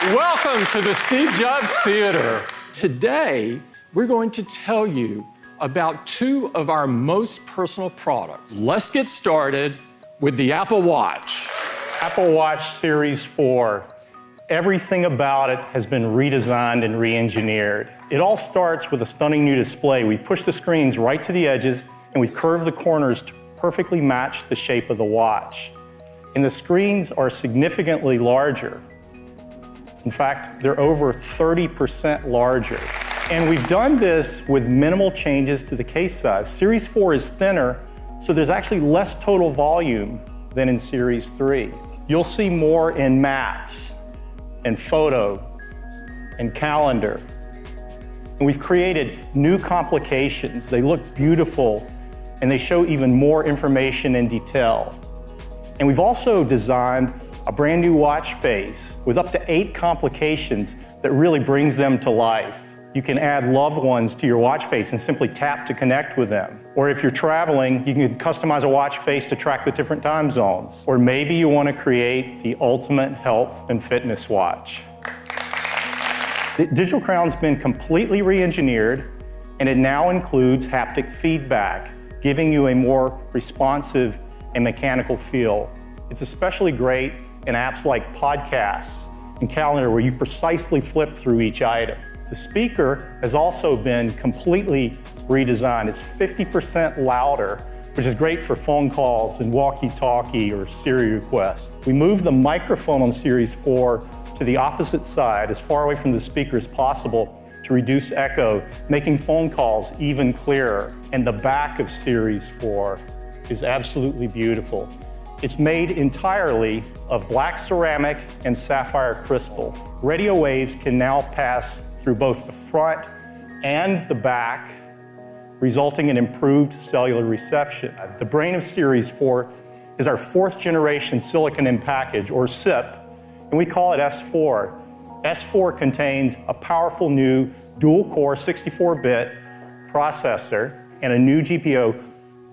Welcome to the Steve Jobs Theater. Today, we're going to tell you about two of our most personal products. Let's get started with the Apple Watch. Apple Watch Series 4. Everything about it has been redesigned and re-engineered. It all starts with a stunning new display. We've pushed the screens right to the edges and we've curved the corners to perfectly match the shape of the watch. And the screens are significantly larger. In fact, they're over 30% larger. And we've done this with minimal changes to the case size. Series 4 is thinner, so there's actually less total volume than in Series 3. You'll see more in Maps, and Photo, and Calendar. And we've created new complications. They look beautiful, and they show even more information in detail. And we've also designed a brand new watch face with up to 8 complications that really brings them to life. You can add loved ones to your watch face and simply tap to connect with them. Or if you're traveling, you can customize a watch face to track the different time zones. Or maybe you want to create the ultimate health and fitness watch. The Digital Crown's been completely re-engineered, and it now includes haptic feedback, giving you a more responsive and mechanical feel. It's especially great in apps like podcasts and Calendar, where you precisely flip through each item. The speaker has also been completely redesigned. It's 50% louder, which is great for phone calls and walkie-talkie or Siri requests. We moved the microphone on Series 4 to the opposite side, as far away from the speaker as possible, to reduce echo, making phone calls even clearer. And the back of Series 4 is absolutely beautiful. It's made entirely of black ceramic and sapphire crystal. Radio waves can now pass through both the front and the back, resulting in improved cellular reception. The brain of Series 4 is our 4th generation silicon in package, or SiP, and we call it S4. S4 contains a powerful new dual-core 64-bit processor and a new GPU,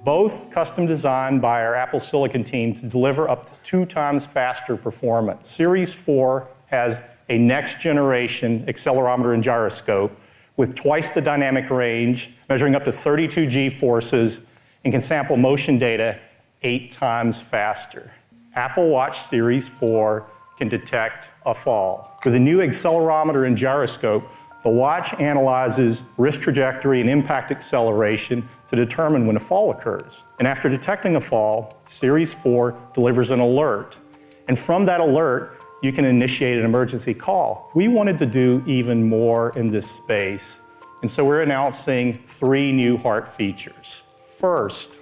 both custom designed by our Apple Silicon team to deliver up to 2 times faster performance. Series 4 has a next generation accelerometer and gyroscope with twice the dynamic range, measuring up to 32 G-forces, and can sample motion data 8 times faster. Apple Watch Series 4 can detect a fall. With a new accelerometer and gyroscope, the watch analyzes wrist trajectory and impact acceleration to determine when a fall occurs. And after detecting a fall, Series 4 delivers an alert. And from that alert, you can initiate an emergency call. We wanted to do even more in this space, and so we're announcing 3 new heart features. First,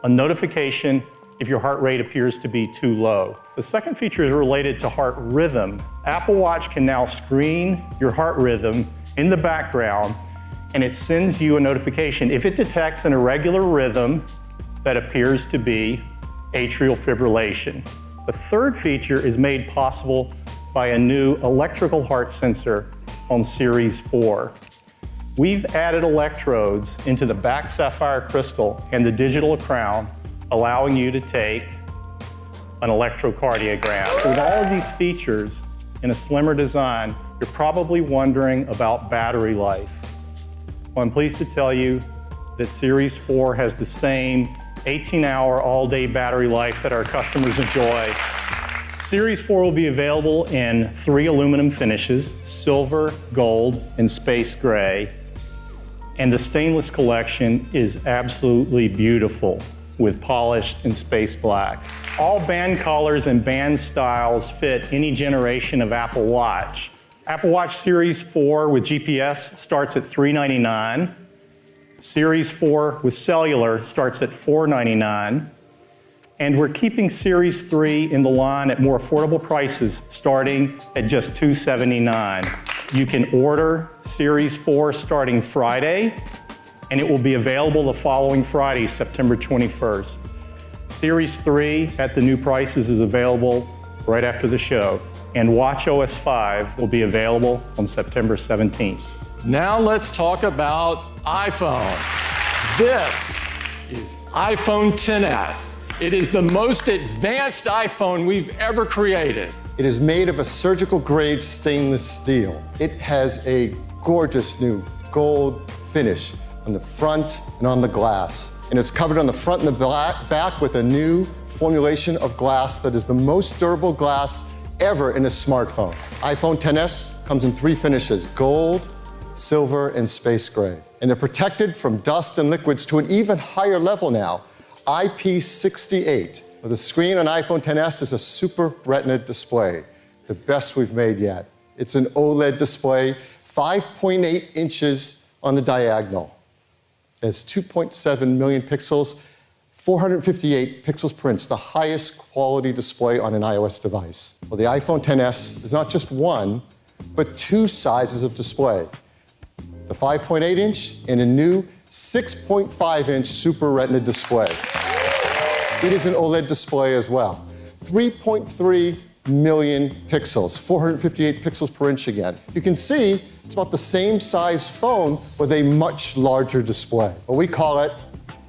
a notification if your heart rate appears to be too low. The second feature is related to heart rhythm. Apple Watch can now screen your heart rhythm in the background, and it sends you a notification if it detects an irregular rhythm that appears to be atrial fibrillation. The third feature is made possible by a new electrical heart sensor on Series 4. We've added electrodes into the back sapphire crystal and the digital crown, allowing you to take an electrocardiogram. With all of these features in a slimmer design, you're probably wondering about battery life. Well, I'm pleased to tell you that Series 4 has the same 18-hour all-day battery life that our customers enjoy. Series 4 will be available in 3 aluminum finishes: silver, gold, and space gray. And the stainless collection is absolutely beautiful with polished and space black. All band colors and band styles fit any generation of Apple Watch. Apple Watch Series 4 with GPS starts at $399. Series 4 with cellular starts at $499. And we're keeping Series 3 in the line at more affordable prices, starting at just $279. You can order Series 4 starting Friday, and it will be available the following Friday, September 21st. Series 3 at the new prices is available right after the show, and watchOS 5 will be available on September 17th. Now let's talk about iPhone. This is iPhone XS. It is the most advanced iPhone we've ever created. It is made of a surgical-grade stainless steel. It has a gorgeous new gold finish on the front and on the glass. And it's covered on the front and the back with a new formulation of glass that is the most durable glass ever in a smartphone. iPhone XS comes in 3 finishes: gold, silver, and space gray. And they're protected from dust and liquids to an even higher level now, IP68. The screen on iPhone XS is a Super Retina display, the best we've made yet. It's an OLED display, 5.8 inches on the diagonal. It has 2.7 million pixels, 458 pixels per inch, the highest quality display on an iOS device. Well, the iPhone XS is not just one, but 2 sizes of display. The 5.8 inch and a new 6.5 inch Super Retina display. It is an OLED display as well. 3.3 million pixels, 458 pixels per inch again. You can see it's about the same size phone with a much larger display. Well, we call it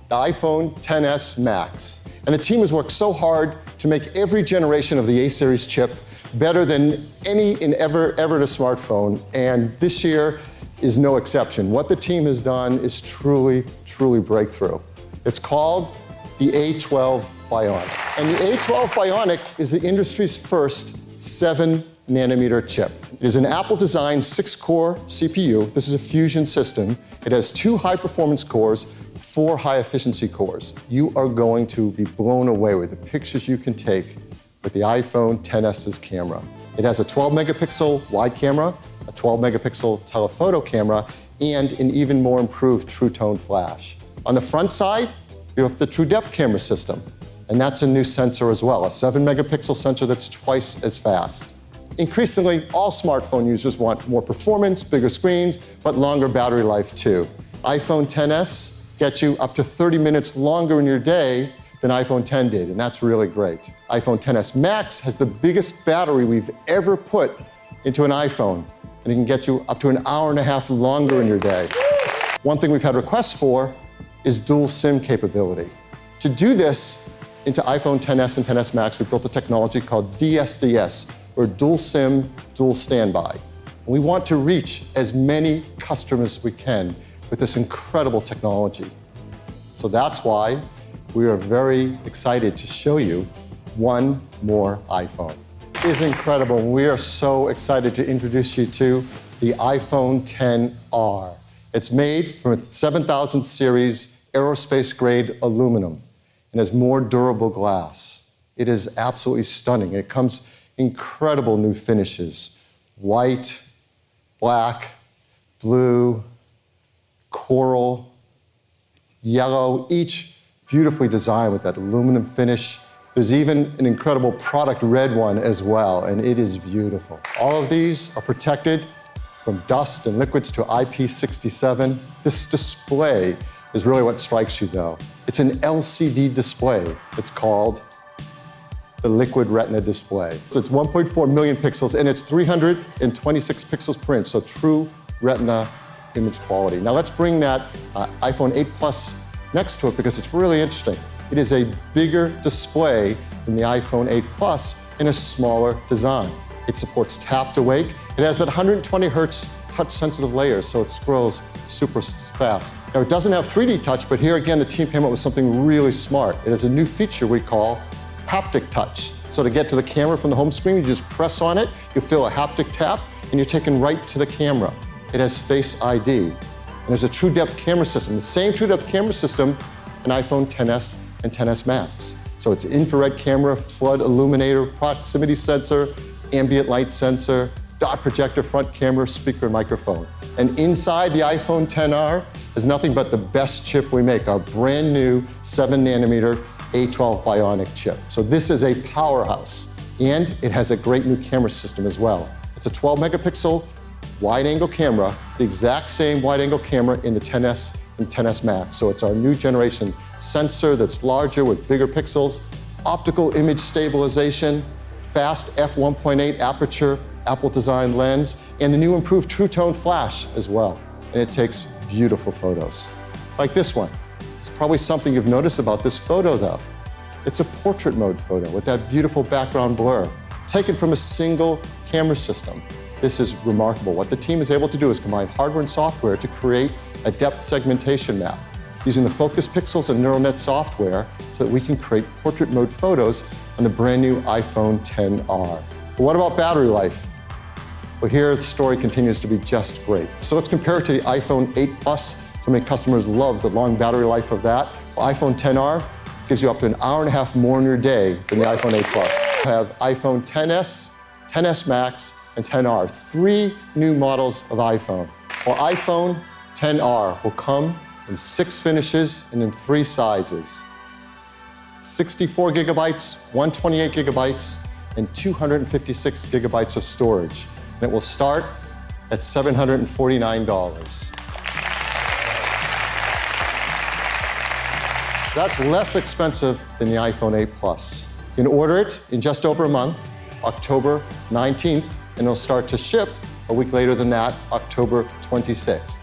the iPhone XS Max. And the team has worked so hard to make every generation of the A-series chip better than any in ever in a smartphone. And this year is no exception. What the team has done is truly, truly breakthrough. It's called the A12 Bionic. And the A12 Bionic is the industry's first 7-nanometer chip. It is an Apple-designed 6-core CPU. This is a fusion system. It has 2 high-performance cores, 4 high-efficiency cores. You are going to be blown away with the pictures you can take with the iPhone XS's camera. It has a 12-megapixel wide camera, a 12-megapixel telephoto camera, and an even more improved True Tone flash. On the front side, you have the True Depth camera system, and that's a new sensor as well, a 7-megapixel sensor that's twice as fast. Increasingly, all smartphone users want more performance, bigger screens, but longer battery life too. iPhone XS gets you up to 30 minutes longer in your day than iPhone X did, and that's really great. iPhone XS Max has the biggest battery we've ever put into an iPhone, and it can get you up to an hour and a half longer in your day. One thing we've had requests for is dual SIM capability. To do this into iPhone XS and XS Max, we built a technology called DSDS, or Dual SIM, Dual Standby. And we want to reach as many customers as we can with this incredible technology. So that's why we are very excited to show you one more iPhone. It is incredible, and we are so excited to introduce you to the iPhone XR. It's made from a 7000 series aerospace-grade aluminum and has more durable glass. It is absolutely stunning. It comes incredible new finishes: white, black, blue, coral, yellow, each beautifully designed with that aluminum finish. There's even an incredible product red one as well, and it is beautiful. All of these are protected from dust and liquids to IP67. This display is really what strikes you, though. It's an LCD display. It's called the Liquid Retina display. So it's 1.4 million pixels, and it's 326 pixels per inch, so true Retina image quality. Now let's bring that iPhone 8 Plus next to it, because it's really interesting. It is a bigger display than the iPhone 8 Plus in a smaller design. It supports tap to wake. It has that 120 hertz touch-sensitive layer, so it scrolls super fast. Now, it doesn't have 3D touch, but here again, the team came up with something really smart. It has a new feature we call haptic touch. So to get to the camera from the home screen, you just press on it, you feel a haptic tap, and you're taken right to the camera. It has Face ID. And there's a True Depth camera system, the same True Depth camera system in iPhone XS and XS Max. So it's infrared camera, flood illuminator, proximity sensor, ambient light sensor, dot projector, front camera, speaker, and microphone. And inside the iPhone XR is nothing but the best chip we make, our brand new 7-nanometer A12 Bionic chip. So this is a powerhouse, and it has a great new camera system as well. It's a 12-megapixel wide-angle camera, the exact same wide-angle camera in the XS and XS Max. So it's our new generation sensor that's larger with bigger pixels, optical image stabilization, fast f1.8 aperture, Apple-designed lens, and the new improved True Tone flash as well. And it takes beautiful photos, like this one. It's probably something you've noticed about this photo, though. It's a portrait mode photo with that beautiful background blur. taken from a single camera system. This is remarkable. What the team is able to do is combine hardware and software to create a depth segmentation map using the focus pixels and neural net software so that we can create portrait mode photos on the brand new iPhone XR. But what about battery life? Well, here the story continues to be just great. So let's compare it to the iPhone 8 Plus. So many customers love the long battery life of that. Well, iPhone XR gives you up to an hour and a half more in your day than the iPhone 8 Plus. We have iPhone XS, XS Max, and XR, 3 new models of iPhone. Well, iPhone XR will come in 6 finishes and in 3 sizes. 64 gigabytes, 128 gigabytes, and 256 gigabytes of storage. And it will start at $749. That's less expensive than the iPhone 8 Plus. You can order it in just over a month, October 19th, and it'll start to ship a week later than that, October 26th.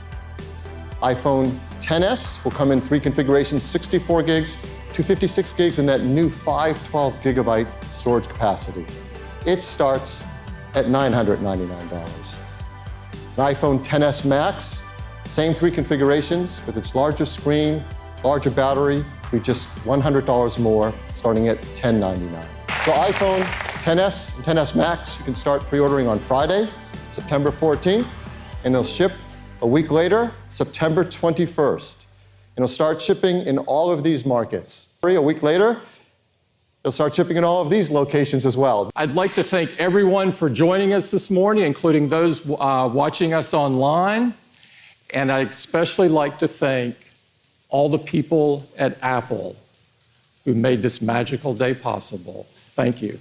iPhone XS will come in 3 configurations, 64 gigs, 256 gigs, and that new 512 gigabyte storage capacity. It starts at $999. An iPhone XS Max, same 3 configurations with its larger screen, larger battery, be just $100 more, starting at $1099. So iPhone XS and XS Max, you can start pre-ordering on Friday, September 14th, and they'll ship a week later, September 21st. And it'll start shipping in all of these markets. A week later, they'll start shipping in all of these locations as well. I'd like to thank everyone for joining us this morning, including those watching us online. And I'd especially like to thank all the people at Apple who made this magical day possible. Thank you.